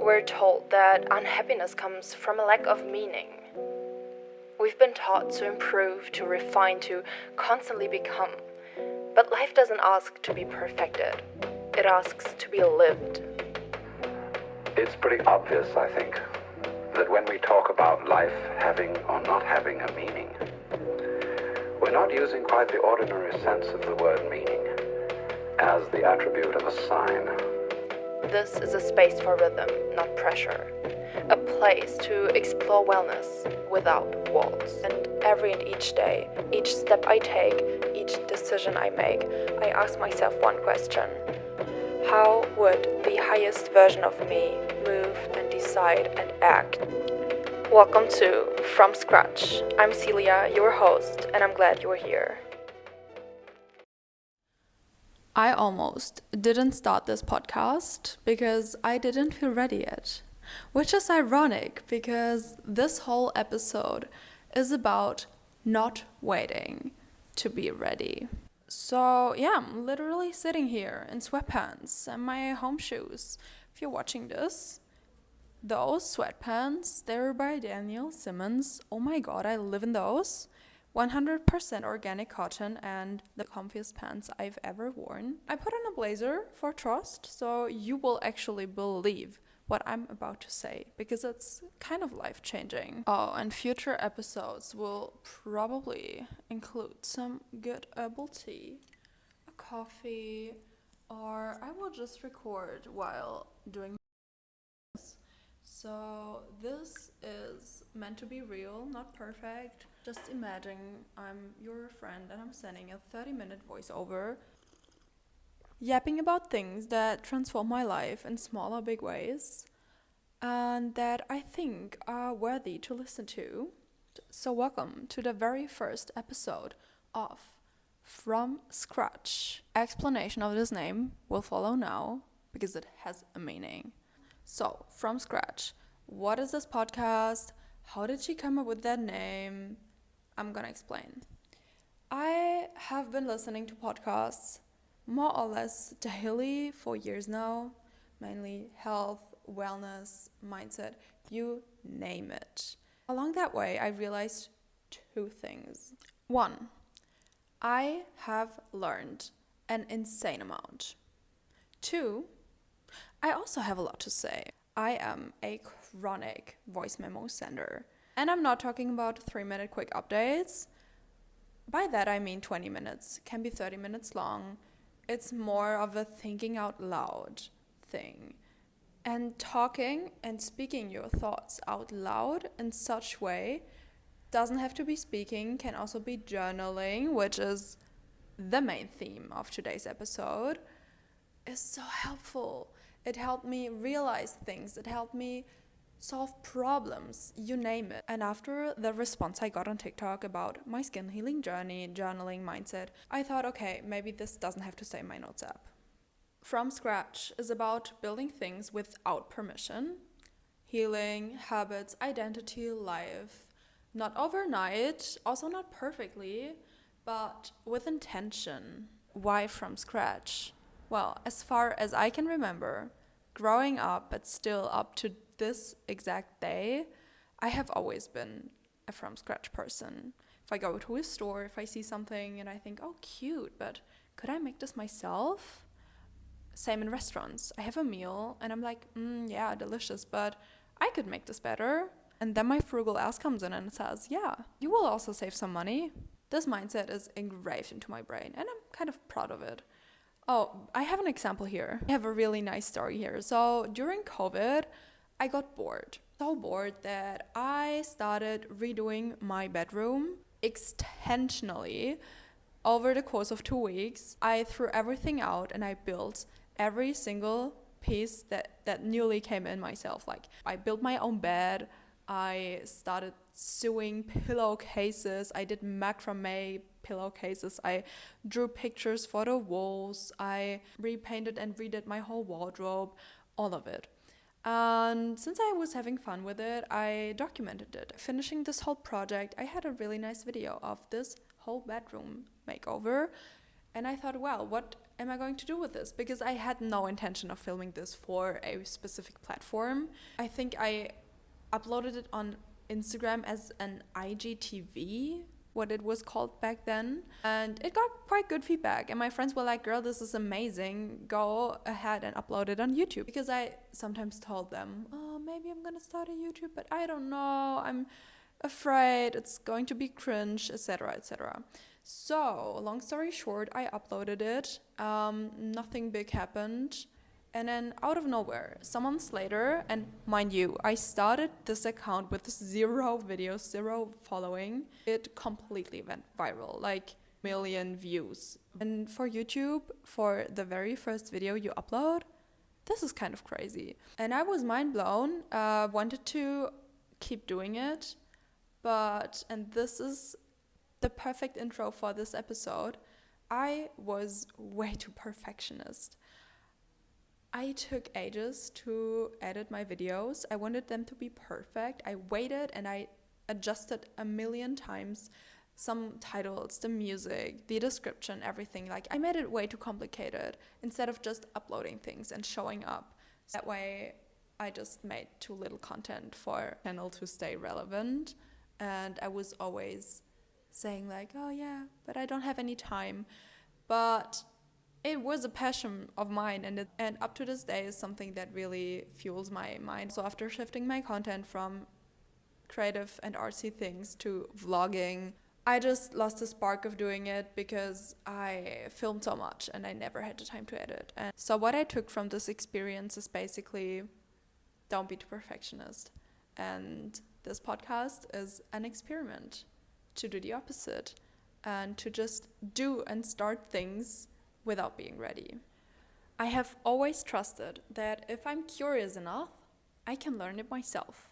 We're told that unhappiness comes from a lack of meaning. We've been taught to improve, to refine, to constantly become. But life doesn't ask to be perfected. It asks to be lived. It's pretty obvious, I think, that when we talk about life having or not having a meaning, we're not using quite the ordinary sense of the word meaning as the attribute of a sign. This is a space for rhythm, not pressure. A place to explore wellness without walls. And every and each day, each step I take, each decision I make, I ask myself one question. How would the highest version of me move and decide and act? Welcome to From Scratch. I'm Celia, your host, and I'm glad you're here. I almost didn't start this podcast because I didn't feel ready yet. Which is ironic because this whole episode is about not waiting to be ready. So yeah, I'm literally sitting here in sweatpants and my home shoes. If you're watching this, those sweatpants, they're by Daniel Simmons. Oh my god, I live in those. 100% organic cotton and the comfiest pants I've ever worn. I put on a blazer for trust, so you will actually believe what I'm about to say, because it's kind of life-changing. Oh, and future episodes will probably include some good herbal tea, a coffee, or I will just record while doing this. So this is meant to be real, not perfect. Just imagine I'm your friend and I'm sending a 30-minute voiceover yapping about things that transform my life in small or big ways and that I think are worthy to listen to. So welcome to the very first episode of From Scratch. Explanation of this name will follow now because it has a meaning. So, From Scratch. What is this podcast? How did she come up with that name? I'm gonna explain. I have been listening to podcasts more or less daily for years now, mainly health, wellness, mindset, you name it. Along that way, I realized two things. One, I have learned an insane amount. Two, I also have a lot to say. I am a chronic voice memo sender. And I'm not talking about 3-minute quick updates. By that I mean 20 minutes, can be 30 minutes long. It's more of a thinking out loud thing. And talking and speaking your thoughts out loud in such way doesn't have to be speaking, can also be journaling, which is the main theme of today's episode, is so helpful. It helped me realize things. It helped me solve problems, you name it. And after the response I got on TikTok about my skin healing journey, journaling, mindset, I thought, okay, maybe this doesn't have to stay in my notes app. From Scratch is about building things without permission, healing, habits, identity, life. Not overnight, also not perfectly, but with intention. Why from scratch? Well, as far as I can remember, growing up, but still up to this exact day, I have always been a from scratch person. If I go to a store, if I see something and I think, oh, cute, but could I make this myself? Same in restaurants. I have a meal and I'm like, yeah, delicious, but I could make this better. And then my frugal ass comes in and says, yeah, you will also save some money. This mindset is engraved into my brain and I'm kind of proud of it. Oh, I have an example here. I have a really nice story here. So during COVID, I got bored. So bored that I started redoing my bedroom intentionally. Over the course of 2 weeks, I threw everything out and I built every single piece that newly came in myself. Like I built my own bed. I started sewing pillowcases. I did macrame pillowcases. I drew pictures for the walls. I repainted and redid my whole wardrobe, all of it. And since I was having fun with it, I documented it. Finishing this whole project, I had a really nice video of this whole bedroom makeover. And I thought, well, what am I going to do with this? Because I had no intention of filming this for a specific platform. I think I uploaded it on Instagram as an IGTV, what it was called back then. And it got quite good feedback. And my friends were like, girl, this is amazing. Go ahead and upload it on YouTube. Because I sometimes told them, oh, maybe I'm going to start a YouTube, but I don't know. I'm afraid it's going to be cringe, etc., etc. So, long story short, I uploaded it. Nothing big happened. And then out of nowhere, some months later, and mind you, I started this account with 0 videos, 0 following. It completely went viral, like million views. And for YouTube, for the very first video you upload, this is kind of crazy. And I was mind blown, wanted to keep doing it. And this is the perfect intro for this episode. I was way too perfectionist. I took ages to edit my videos. I wanted them to be perfect. I waited and I adjusted a million times some titles, the music, the description, everything. Like, I made it way too complicated instead of just uploading things and showing up. So that way, I just made too little content for the channel to stay relevant. And I was always saying like, oh yeah, but I don't have any time. But it was a passion of mine, and up to this day is something that really fuels my mind. So after shifting my content from creative and artsy things to vlogging, I just lost the spark of doing it because I filmed so much and I never had the time to edit. And so what I took from this experience is basically, don't be too perfectionist. And this podcast is an experiment to do the opposite and to just do and start things without being ready. I have always trusted that if I'm curious enough, I can learn it myself.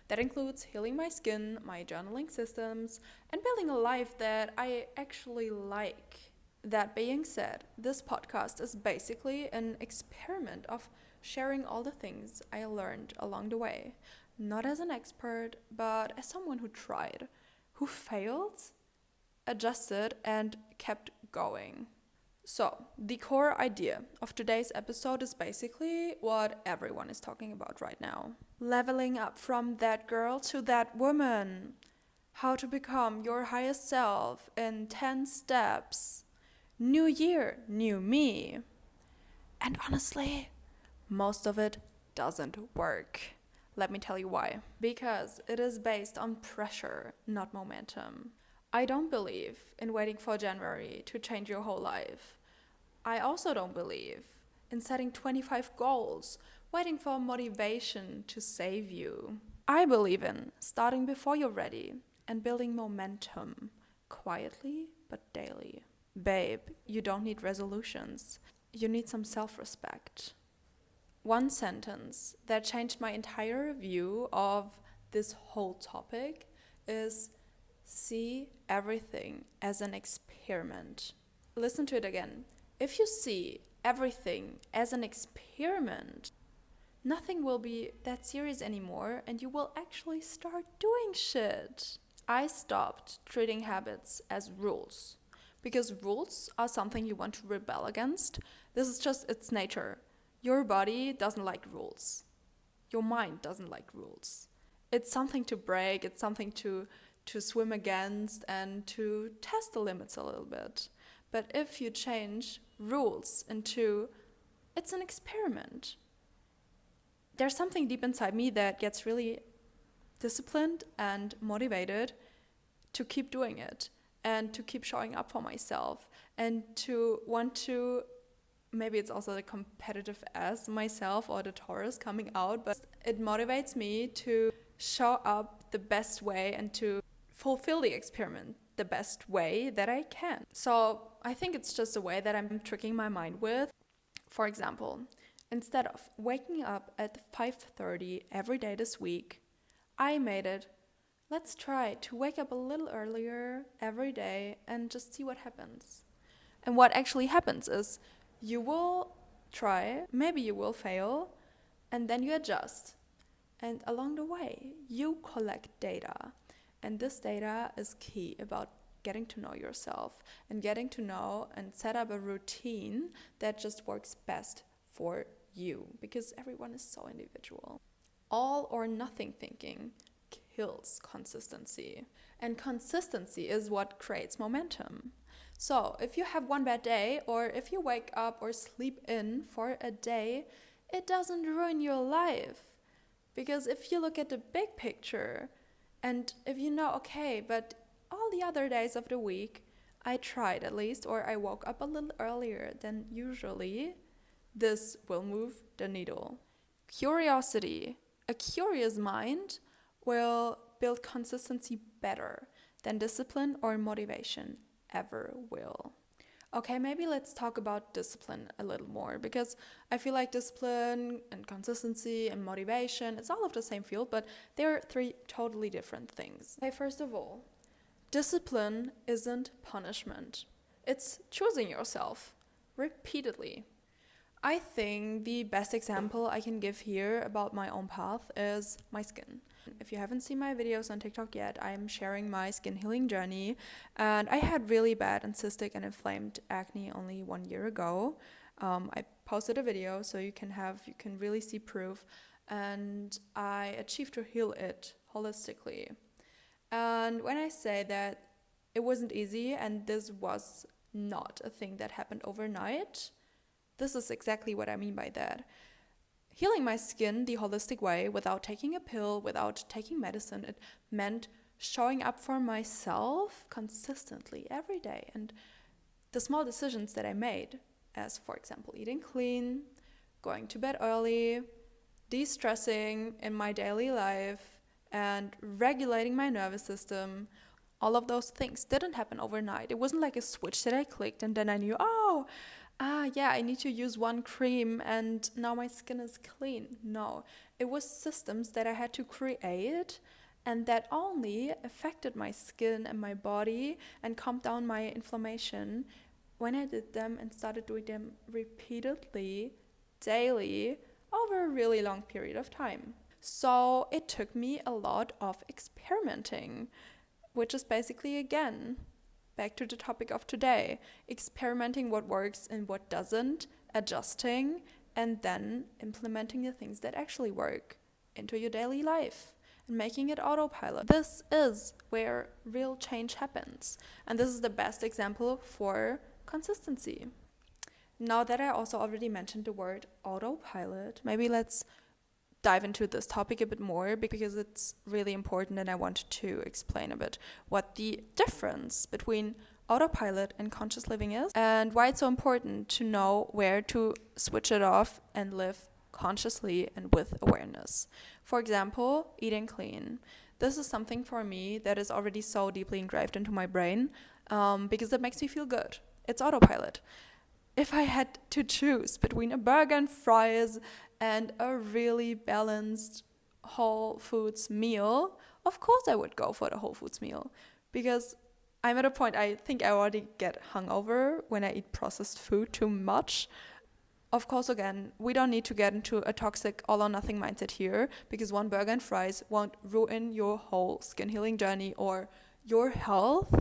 That includes healing my skin, my journaling systems, and building a life that I actually like. That being said, this podcast is basically an experiment of sharing all the things I learned along the way. Not as an expert, but as someone who tried, who failed, adjusted, and kept going. So, the core idea of today's episode is basically what everyone is talking about right now. Leveling up from that girl to that woman. How to become your highest self in 10 steps. New year, new me. And honestly, most of it doesn't work. Let me tell you why. Because it is based on pressure, not momentum. I don't believe in waiting for January to change your whole life. I also don't believe in setting 25 goals, waiting for motivation to save you. I believe in starting before you're ready and building momentum, quietly but daily. Babe, you don't need resolutions. You need some self-respect. One sentence that changed my entire view of this whole topic is, see everything as an experiment. Listen to it again. If you see everything as an experiment, nothing will be that serious anymore and you will actually start doing shit. I stopped treating habits as rules because rules are something you want to rebel against. This is just its nature. Your body doesn't like rules. Your mind doesn't like rules. It's something to break, it's something to swim against and to test the limits a little bit. But if you change rules into, it's an experiment, there's something deep inside me that gets really disciplined and motivated to keep doing it and to keep showing up for myself and to want to, maybe it's also the competitive as myself or the Taurus coming out, but it motivates me to show up the best way and to fulfill the experiment the best way that I can. So I think it's just a way that I'm tricking my mind with. For example, instead of waking up at 5:30 every day this week, I made it, let's try to wake up a little earlier every day and just see what happens. And what actually happens is you will try, maybe you will fail, and then you adjust. And along the way, you collect data. And this data is key about getting to know yourself and getting to know and set up a routine that just works best for you, because everyone is so individual. All or nothing thinking kills consistency, and consistency is what creates momentum. So if you have one bad day, or if you wake up or sleep in for a day, it doesn't ruin your life. Because if you look at the big picture, and if you know, okay, but all the other days of the week, I tried at least, or I woke up a little earlier than usually, this will move the needle. Curiosity. A curious mind will build consistency better than discipline or motivation ever will. Okay, maybe let's talk about discipline a little more, because I feel like discipline and consistency and motivation, it's all of the same field, but they're three totally different things. Okay, first of all, discipline isn't punishment. It's choosing yourself repeatedly. I think the best example I can give here about my own path is my skin. If you haven't seen my videos on TikTok yet, I'm sharing my skin healing journey. And I had really bad and cystic and inflamed acne only 1 year ago. I posted a video so you can really see proof. And I achieved to heal it holistically. And when I say that it wasn't easy and this was not a thing that happened overnight, this is exactly what I mean by that. Healing my skin the holistic way, without taking a pill, without taking medicine, it meant showing up for myself consistently every day. And the small decisions that I made, as for example, eating clean, going to bed early, de-stressing in my daily life, and regulating my nervous system, all of those things didn't happen overnight. It wasn't like a switch that I clicked and then I knew, I need to use one cream and now my skin is clean. No, it was systems that I had to create, and that only affected my skin and my body and calmed down my inflammation when I did them and started doing them repeatedly, daily, over a really long period of time. So it took me a lot of experimenting, which is basically, again, back to the topic of today, experimenting what works and what doesn't, adjusting, and then implementing the things that actually work into your daily life and making it autopilot. This is where real change happens. And this is the best example for consistency. Now that I also already mentioned the word autopilot, maybe let's dive into this topic a bit more, because it's really important and I wanted to explain a bit what the difference between autopilot and conscious living is, and why it's so important to know where to switch it off and live consciously and with awareness. For example, eating clean. This is something for me that is already so deeply engraved into my brain, because it makes me feel good. It's autopilot. If I had to choose between a burger and fries and a really balanced whole foods meal, of course I would go for the whole foods meal, because I'm at a point I think I already get hungover when I eat processed food too much. Of course, again, we don't need to get into a toxic all or nothing mindset here, because one burger and fries won't ruin your whole skin healing journey or your health.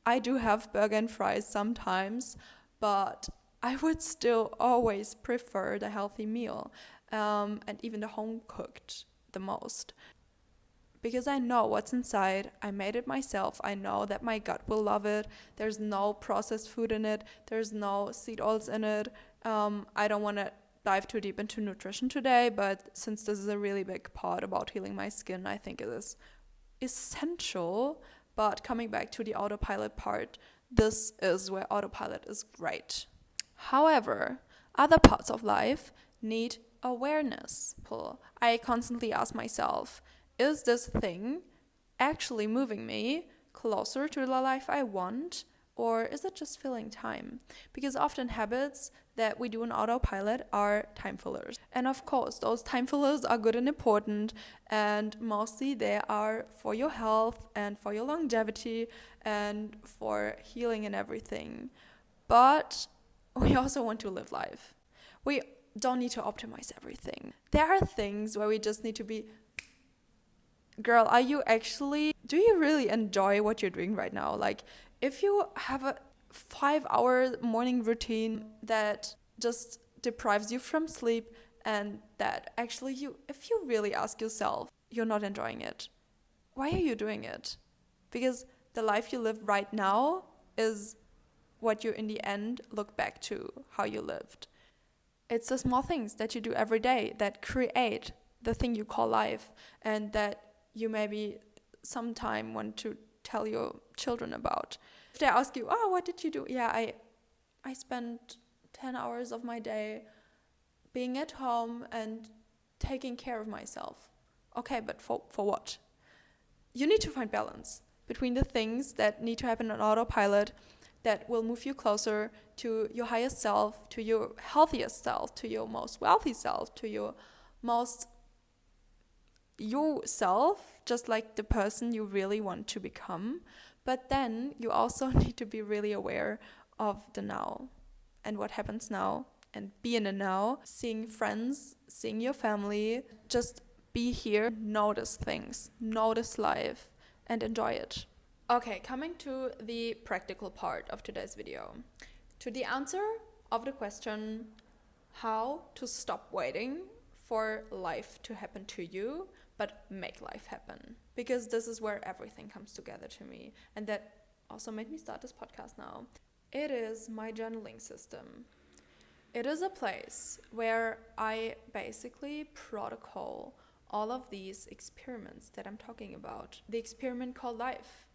I do have burger and fries sometimes, but I would still always prefer the healthy meal, and even the home cooked the most. Because I know what's inside, I made it myself, I know that my gut will love it, there's no processed food in it, there's no seed oils in it. I don't want to dive too deep into nutrition today, but since this is a really big part about healing my skin, I think it is essential. But coming back to the autopilot part, this is where autopilot is great. However, other parts of life need awareness. I constantly ask myself, is this thing actually moving me closer to the life I want, or is it just filling time? Because often habits that we do on autopilot are time fillers. And of course, those time fillers are good and important, and mostly they are for your health and for your longevity and for healing and everything. But we also want to live life. We don't need to optimize everything. There are things where we just need to be, girl, do you really enjoy what you're doing right now? Like, If you have a 5-hour morning routine that just deprives you from sleep, and that actually if you really ask yourself, you're not enjoying it, why are you doing it? Because the life you live right now is what you in the end look back to how you lived. It's the small things that you do every day that create the thing you call life, and that you maybe sometime want to tell your children about. If they ask you, oh, what did you do? Yeah, I spent 10 hours of my day being at home and taking care of myself. Okay, but for what? You need to find balance between the things that need to happen on autopilot that will move you closer to your highest self, to your healthiest self, to your most wealthy self, to your most yourself, just like the person you really want to become. But then you also need to be really aware of the now and what happens now, and be in the now, seeing friends, seeing your family, just be here, notice things, notice life, and enjoy it. Okay, coming to the practical part of today's video. To the answer of the question, how to stop waiting for life to happen to you, but make life happen. Because this is where everything comes together to me. And that also made me start this podcast now. It is my journaling system. It is a place where I basically protocol all of these experiments that I'm talking about. The experiment called life,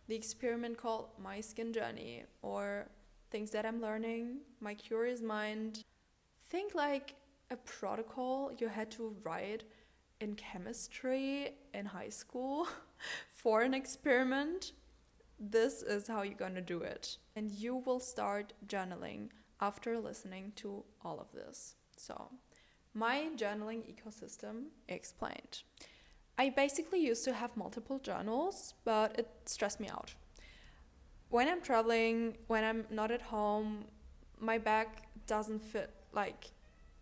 the experiment called my skin journey, or things that I'm learning, my curious mind. Think like a protocol you had to write in chemistry in high school for an experiment. This is how you're gonna do it. And you will start journaling after listening to all of this. So, my journaling ecosystem explained. I basically used to have multiple journals, but it stressed me out. When I'm traveling, when I'm not at home, my bag doesn't fit like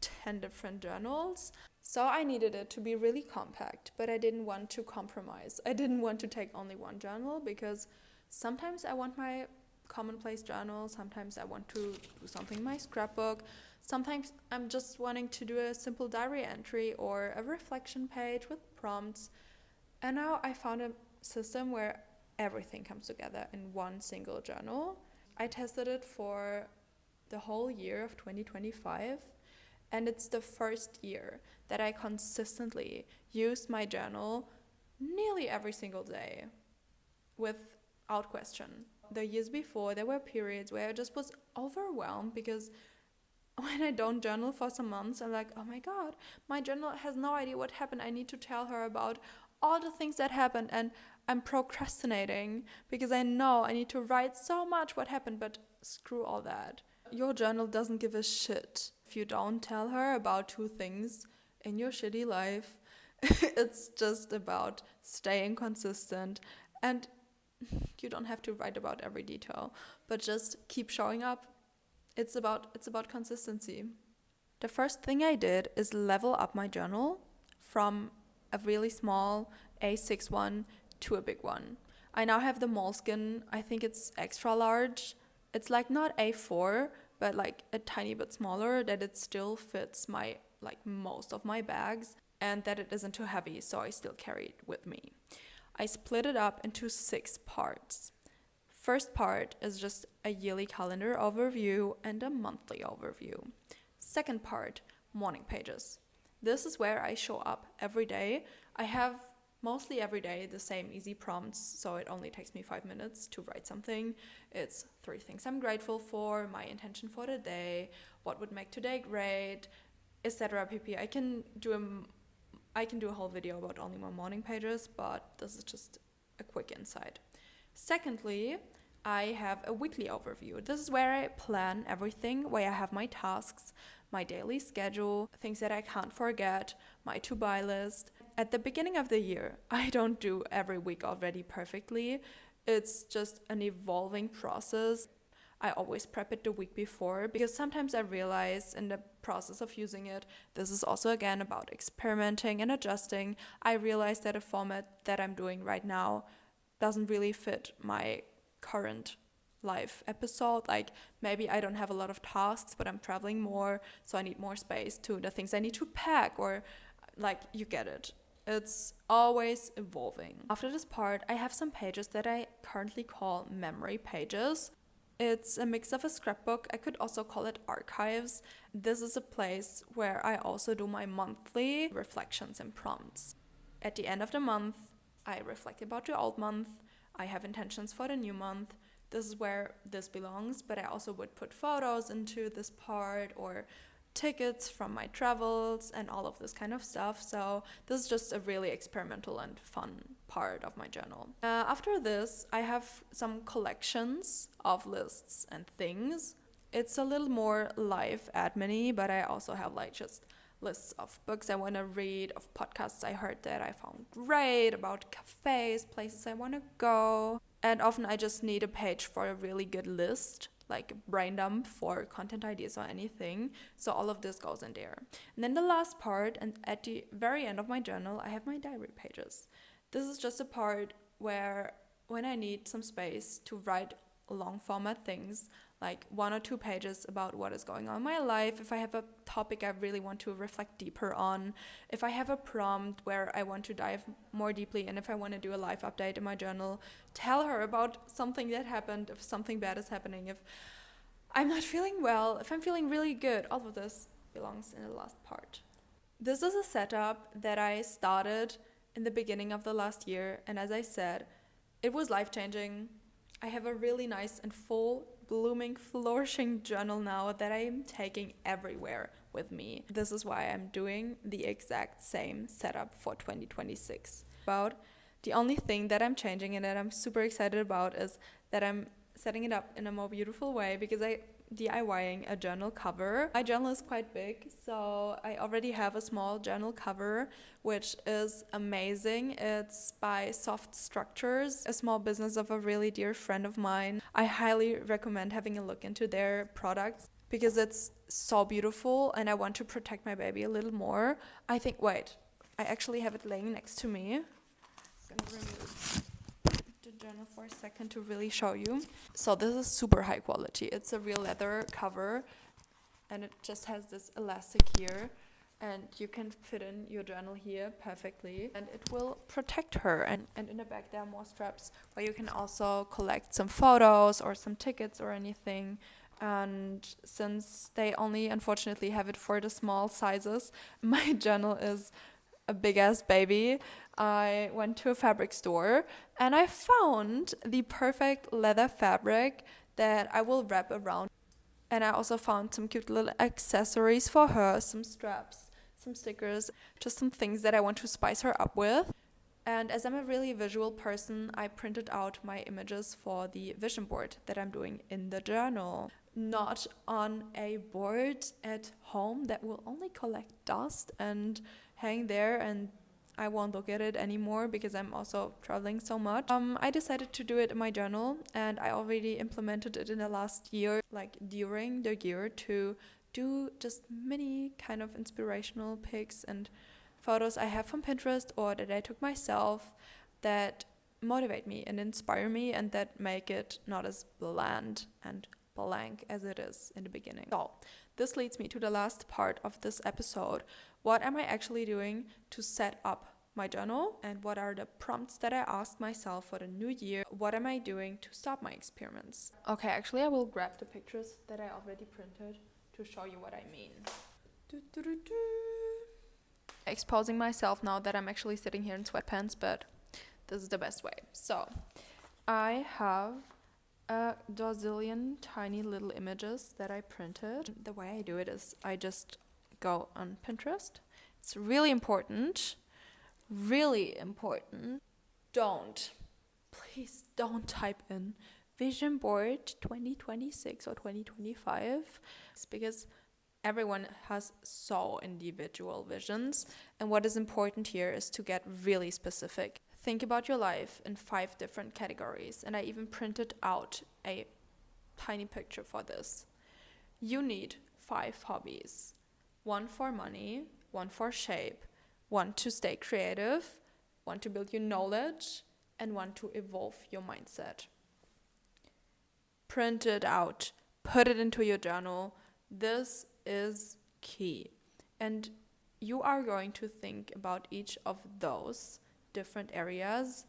10 different journals. So I needed it to be really compact, but I didn't want to compromise. I didn't want to take only one journal, because sometimes I want my commonplace journal, sometimes I want to do something in my scrapbook, sometimes I'm just wanting to do a simple diary entry or a reflection page with prompts. And now I found a system where everything comes together in one single journal. I tested it for the whole year of 2025, and it's the first year that I consistently used my journal nearly every single day without question. The years before, there were periods where I just was overwhelmed, because when I don't journal for some months, I'm like, oh my god, my journal has no idea what happened. I need to tell her about all the things that happened, and I'm procrastinating because I know I need to write so much what happened, but screw all that. Your journal doesn't give a shit if you don't tell her about 2 things in your shitty life. It's just about staying consistent, and you don't have to write about every detail, but just keep showing up. It's about consistency. The first thing I did is level up my journal from a really small A6 one to a big one. I now have the moleskin. I think it's extra large. It's like not A4, but like a tiny bit smaller, that it still fits my like most of my bags, and that it isn't too heavy, so I still carry it with me. I split it up into 6 parts. First part is just a yearly calendar overview and a monthly overview. Second part, morning pages. This is where I show up every day. I have mostly every day the same easy prompts, so it only takes me 5 minutes to write something. It's 3 things I'm grateful for, my intention for the day, what would make today great, etc. pp. I can do a whole video about only my morning pages, but this is just a quick insight. Secondly, I have a weekly overview. This is where I plan everything, where I have my tasks, my daily schedule, things that I can't forget, my to-buy list. At the beginning of the year, I don't do every week already perfectly. It's just an evolving process. I always prep it the week before, because sometimes I realize in the process of using it, this is also again about experimenting and adjusting. I realize that a format that I'm doing right now doesn't really fit my current life episode. Like maybe I don't have a lot of tasks, but I'm traveling more, so I need more space to the things I need to pack, or like, you get it. It's always evolving. After this part, I have some pages that I currently call memory pages. It's a mix of a scrapbook. I could also call it archives. This is a place where I also do my monthly reflections and prompts. At the end of the month, I reflect about the old month. I have intentions for the new month. This is where this belongs, but I also would put photos into this part, or tickets from my travels and all of this kind of stuff. So this is just a really experimental and fun part of my journal. After this, I have some collections of lists and things. It's a little more life admin-y, but I also have like just lists of books I want to read, of podcasts I heard that I found great, about cafes, places I want to go. And often I just need a page for a really good list, like brain dump for content ideas or anything. So all of this goes in there. And then the last part, and at the very end of my journal, I have my diary pages. This is just a part where when I need some space to write long format things, like 1 or 2 pages about what is going on in my life, if I have a topic I really want to reflect deeper on, if I have a prompt where I want to dive more deeply, and if I want to do a life update in my journal, tell her about something that happened, if something bad is happening, if I'm not feeling well, if I'm feeling really good, all of this belongs in the last part. This is a setup that I started in the beginning of the last year, and as I said, it was life-changing. I have a really nice and full, blooming, flourishing journal now that I am taking everywhere with me. This is why I'm doing the exact same setup for 2026. The only thing that I'm changing and that I'm super excited about is that I'm setting it up in a more beautiful way, because I DIYing a journal cover. My journal is quite big, so I already have a small journal cover, which is amazing. It's by Soft Structures, a small business of a really dear friend of mine. I highly recommend having a look into their products because it's so beautiful, and I want to protect my baby a little more. I actually have it laying next to me. I'm gonna remove the journal for a second to really show you. So this is super high quality. It's a real leather cover, and it just has this elastic here, and you can fit in your journal here perfectly, and it will protect her. And in the back there are more straps where you can also collect some photos or some tickets or anything. And since they only unfortunately have it for the small sizes, my journal is a big ass baby. I went to a fabric store and I found the perfect leather fabric that I will wrap around. And I also found some cute little accessories for her, some straps, some stickers, just some things that I want to spice her up with. And as I'm a really visual person, I printed out my images for the vision board that I'm doing in the journal. Not on a board at home that will only collect dust and hang there, and I won't look at it anymore because I'm also traveling so much. I decided to do it in my journal, and I already implemented it in the last year, like during the year, to do just many kind of inspirational pics and photos I have from Pinterest or that I took myself that motivate me and inspire me, and that make it not as bland and blank as it is in the beginning. So this leads me to the last part of this episode. What am I actually doing to set up my journal, and what are the prompts that I asked myself for the new year? What am I doing to stop my experiments? Okay, actually I will grab the pictures that I already printed to show you what I mean. Exposing myself now that I'm actually sitting here in sweatpants, but this is the best way. So I have a dozillion tiny little images that I printed. The way I do it is I just go on Pinterest. It's really important. Please don't type in vision board 2026 or 2025. It's because everyone has so individual visions, and what is important here is to get really specific. Think about your life in 5 different categories, and I even printed out a tiny picture for this. You need 5 hobbies. 1 for money, 1 for shape, 1 to stay creative, 1 to build your knowledge, and 1 to evolve your mindset. print it out, put it into your journal. This is key. And you are going to think about each of those different areas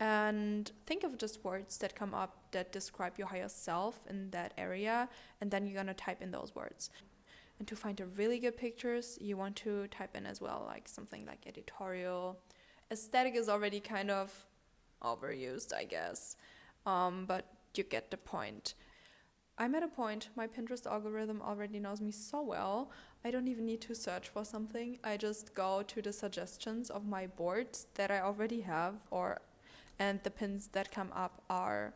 and think of just words that come up that describe your higher self in that area, and then you're going to type in those words. And to find a really good pictures, you want to type in as well, like something like editorial. Aesthetic is already kind of overused, I guess, but you get the point. I'm at a point, my Pinterest algorithm already knows me so well, I don't even need to search for something. I just go to the suggestions of my boards that I already have, and the pins that come up are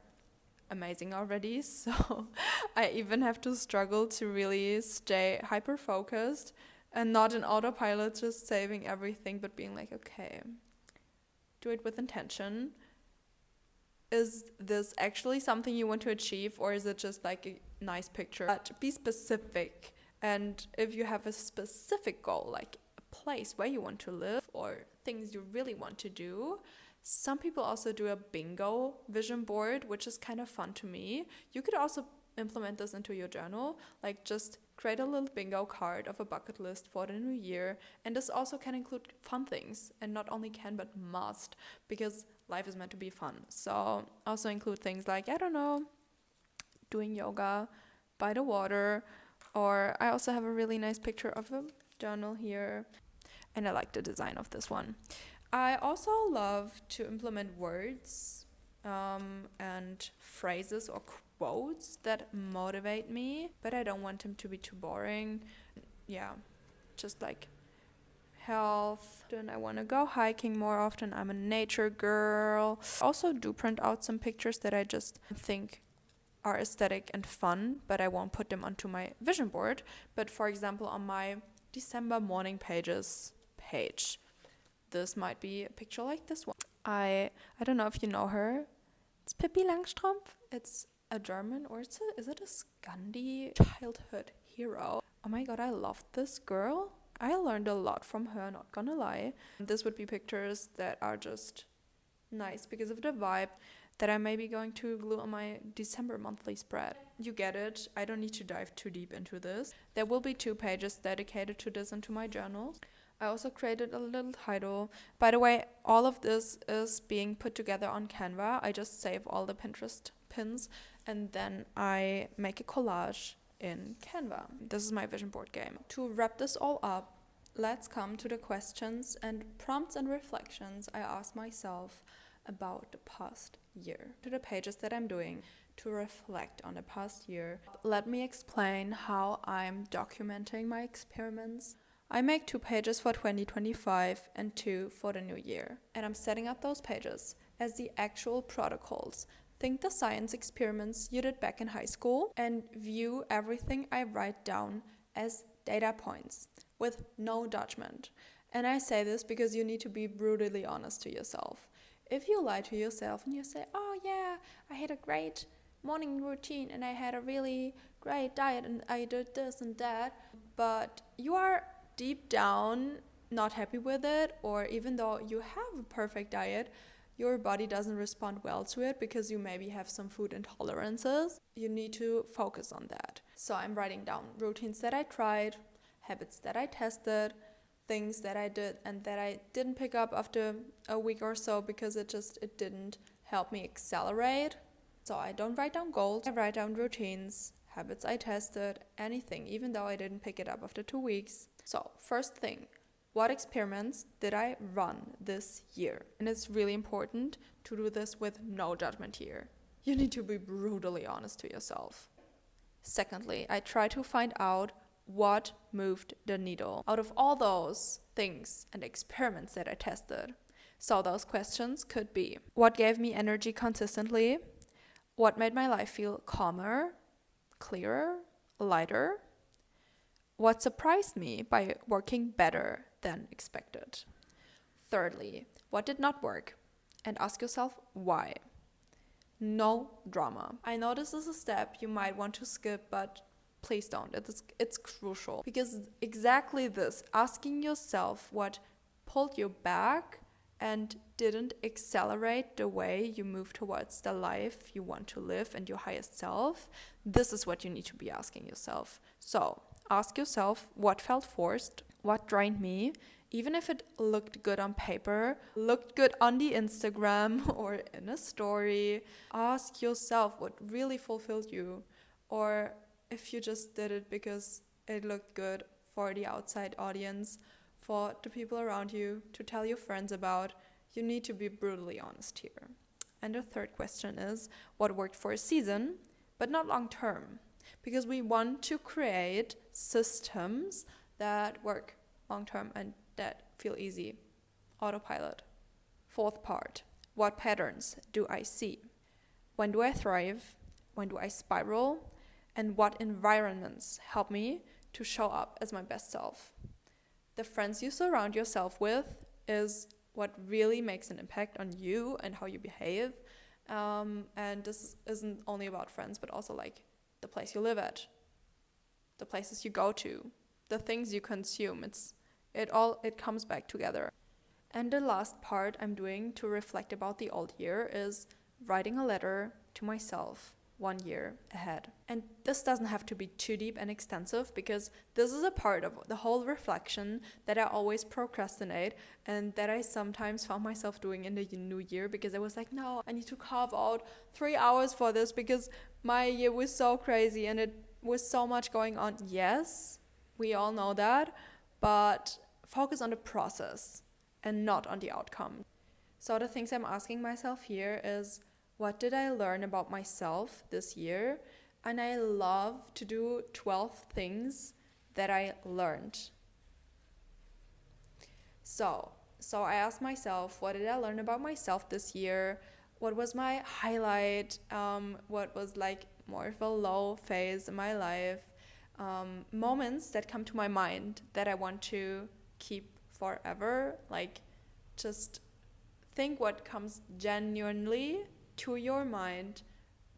amazing already. So I even have to struggle to really stay hyper focused and not in autopilot, just saving everything, but being like, okay, do it with intention. Is this actually something you want to achieve, or is it just like a nice picture? But be specific. And if you have a specific goal, like a place where you want to live or things you really want to do, some people also do a bingo vision board, which is kind of fun to me. You could also implement this into your journal, like just create a little bingo card of a bucket list for the new year. And this also can include fun things, and not only can but must, because life is meant to be fun. So also include things like, I don't know, doing yoga by the water, or I also have a really nice picture of a journal here, and I like the design of this one. I also love to implement words and phrases or quotes that motivate me, but I don't want them to be too boring. Yeah, just like health. Then I want to go hiking more often. I'm a nature girl. Also do print out some pictures that I just think are aesthetic and fun, but I won't put them onto my vision board. But for example, on my December morning pages page, this might be a picture like this one. I don't know if you know her. It's Pippi Langstrumpf. It's a German, or is it a Scandi childhood hero? Oh my god, I loved this girl. I learned a lot from her, not gonna lie. This would be pictures that are just nice because of the vibe that I may be going to glue on my December monthly spread. You get it. I don't need to dive too deep into this. There will be 2 pages dedicated to this into my journals. I also created a little title. By the way, all of this is being put together on Canva. I just save all the Pinterest pins and then I make a collage in Canva. This is my vision board game. To wrap this all up, let's come to the questions and prompts and reflections I ask myself about the past year. To the pages that I'm doing to reflect on the past year. Let me explain how I'm documenting my experiments. I make 2 pages for 2025 and 2 for the new year. And I'm setting up those pages as the actual protocols. Think the science experiments you did back in high school and view everything I write down as data points with no judgment. And I say this because you need to be brutally honest to yourself. If you lie to yourself and you say, oh yeah, I had a great morning routine and I had a really great diet and I did this and that, but you are deep down not happy with it, or even though you have a perfect diet, your body doesn't respond well to it because you maybe have some food intolerances, you need to focus on that. So I'm writing down routines that I tried, habits that I tested, things that I did and that I didn't pick up after a week or so because it didn't help me accelerate. So I don't write down goals, I write down routines, habits I tested, anything, even though I didn't pick it up after 2 weeks. So first thing, what experiments did I run this year? And it's really important to do this with no judgment here. You need to be brutally honest to yourself. Secondly, I try to find out what moved the needle out of all those things and experiments that I tested. So those questions could be: what gave me energy consistently? What made my life feel calmer, clearer, lighter? What surprised me by working better than expected? Thirdly, what did not work? And ask yourself why. No drama. I know this is a step you might want to skip, but please don't. It's crucial, because exactly this, asking yourself what pulled you back and didn't accelerate the way you move towards the life you want to live and your highest self, this is what you need to be asking yourself. So ask yourself what felt forced, what drained me, even if it looked good on paper, looked good on the Instagram or in a story. Ask yourself what really fulfilled you, or if you just did it because it looked good for the outside audience, for the people around you to tell your friends about. You need to be brutally honest here. And the third question is what worked for a season, but not long term, because we want to create systems that work long term and that feel easy. Autopilot. Fourth part, what patterns do I see? When do I thrive? When do I spiral? And what environments help me to show up as my best self? The friends you surround yourself with is what really makes an impact on you and how you behave. And this isn't only about friends, but also like the place you live at, the places you go to, the things you consume. It comes back together. And the last part I'm doing to reflect about the old year is writing a letter to myself 1 year ahead. And this doesn't have to be too deep and extensive, because this is a part of the whole reflection that I always procrastinate and that I sometimes found myself doing in the new year, because I was like, no, I need to carve out 3 hours for this because my year was so crazy and it was so much going on. Yes, we all know that, but focus on the process and not on the outcome. So the things I'm asking myself here is, what did I learn about myself this year? And I love to do 12 things that I learned. So I asked myself, what did I learn about myself this year? What was my highlight? What was like more of a low phase in my life? Moments that come to my mind that I want to keep forever. Like, just think what comes genuinely to your mind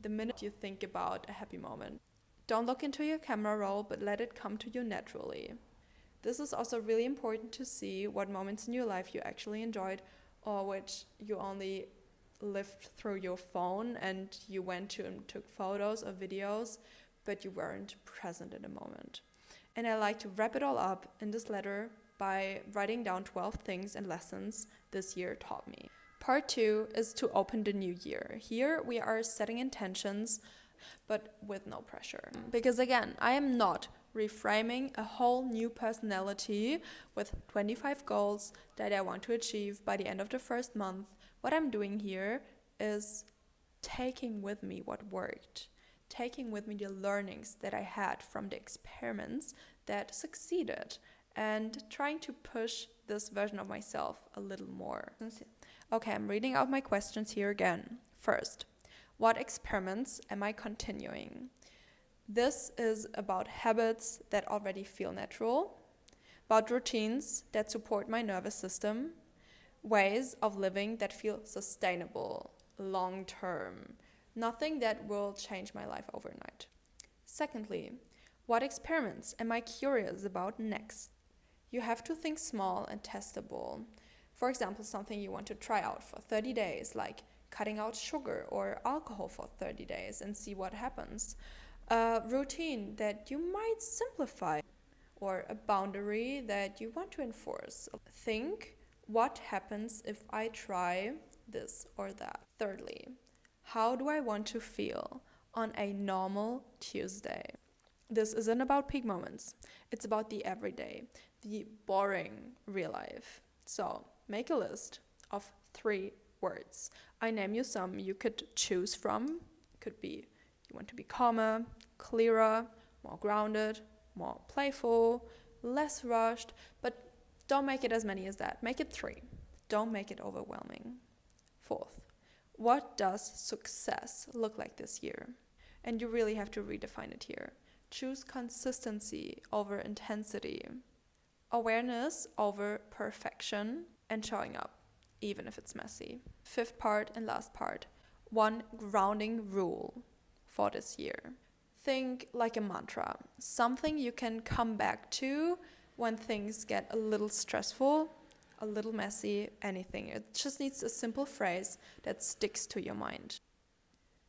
the minute you think about a happy moment. Don't look into your camera roll, but let it come to you naturally. This is also really important to see what moments in your life you actually enjoyed, or which you only lived through your phone and you went to and took photos or videos, but you weren't present in the moment. And I like to wrap it all up in this letter by writing down 12 things and lessons this year taught me. Part 2 is to open the new year. Here we are setting intentions, but with no pressure. Because again, I am not reframing a whole new personality with 25 goals that I want to achieve by the end of the first month. What I'm doing here is taking with me what worked, taking with me the learnings that I had from the experiments that succeeded, and trying to push this version of myself a little more. Okay, I'm reading out my questions here again. First, what experiments am I continuing? This is about habits that already feel natural, about routines that support my nervous system, ways of living that feel sustainable, long term, nothing that will change my life overnight. Secondly, what experiments am I curious about next? You have to think small and testable. For example, something you want to try out for 30 days, like cutting out sugar or alcohol for 30 days and see what happens. A routine that you might simplify, or a boundary that you want to enforce. Think, what happens if I try this or that? Thirdly, how do I want to feel on a normal Tuesday? This isn't about peak moments. It's about the everyday, the boring real life. So make a list of 3 words. I name you some you could choose from. Could be you want to be calmer, clearer, more grounded, more playful, less rushed, but don't make it as many as that. Make it 3. Don't make it overwhelming. Fourth, what does success look like this year? And you really have to redefine it here. Choose consistency over intensity, awareness over perfection, and showing up, even if it's messy. Fifth part and last part, one grounding rule for this year. Think like a mantra, something you can come back to when things get a little stressful, a little messy, anything. It just needs a simple phrase that sticks to your mind.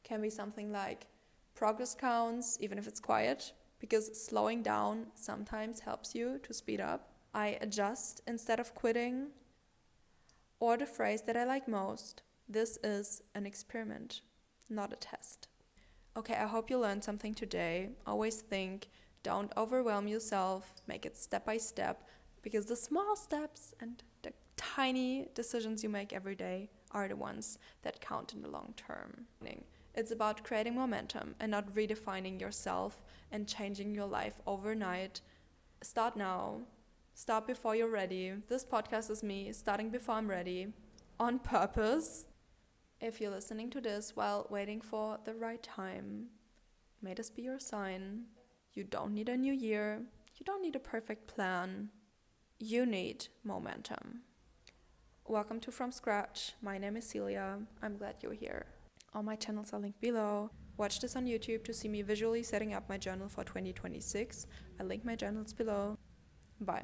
Can be something like, progress counts even if it's quiet, because slowing down sometimes helps you to speed up. I adjust instead of quitting. Or the phrase that I like most, this is an experiment, not a test. Okay, I hope you learned something today. Always think, don't overwhelm yourself, make it step by step, because the small steps and the tiny decisions you make every day are the ones that count in the long term. It's about creating momentum and not redefining yourself and changing your life overnight. Start now. Start before you're ready. This podcast is me starting before I'm ready, on purpose. If you're listening to this while waiting for the right time, may this be your sign. You don't need a new year. You don't need a perfect plan. You need momentum. Welcome to From Scratch. My name is Celia. I'm glad you're here. All my channels are linked below. Watch this on YouTube to see me visually setting up my journal for 2026. I link my journals below. Bye.